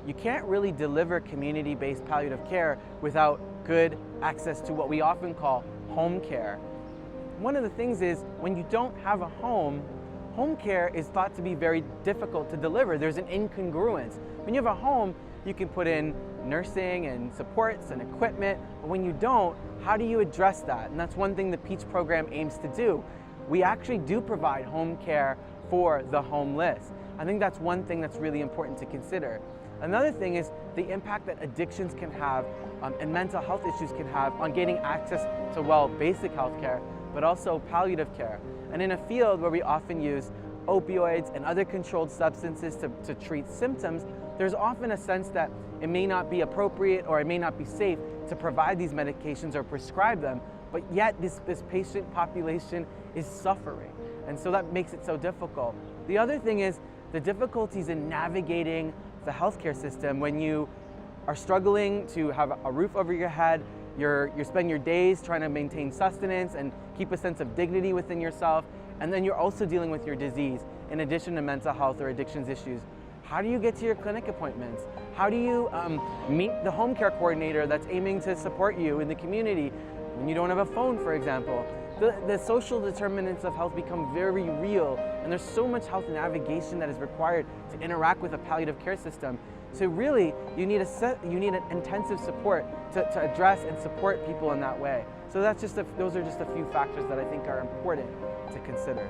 you can't really deliver community-based palliative care without good access to what we often call home care. One of the things is when you don't have a home care is thought to be very difficult to deliver. There's an incongruence. When you have a home, you can put in nursing and supports and equipment, but when you don't, how do you address that? And that's one thing the PEACH program aims to do. We actually do provide home care for the homeless. I think that's one thing that's really important to consider. Another thing is the impact that addictions can have and mental health issues can have on getting access to, well, basic health care, but also palliative care. And in a field where we often use opioids and other controlled substances to treat symptoms, there's often a sense that it may not be appropriate or it may not be safe to provide these medications or prescribe them, but yet this patient population is suffering. And so that makes it so difficult. The other thing is the difficulties in navigating the healthcare system when you are struggling to have a roof over your head, you spend your days trying to maintain sustenance and keep a sense of dignity within yourself, and then you're also dealing with your disease in addition to mental health or addictions issues. How do you get to your clinic appointments? How do you meet the home care coordinator that's aiming to support you in the community when you don't have a phone, for example? The social determinants of health become very real, and there's so much health navigation that is required to interact with a palliative care system. So really, you need an intensive support to address and support people in that way. So those are just a few factors that I think are important to consider.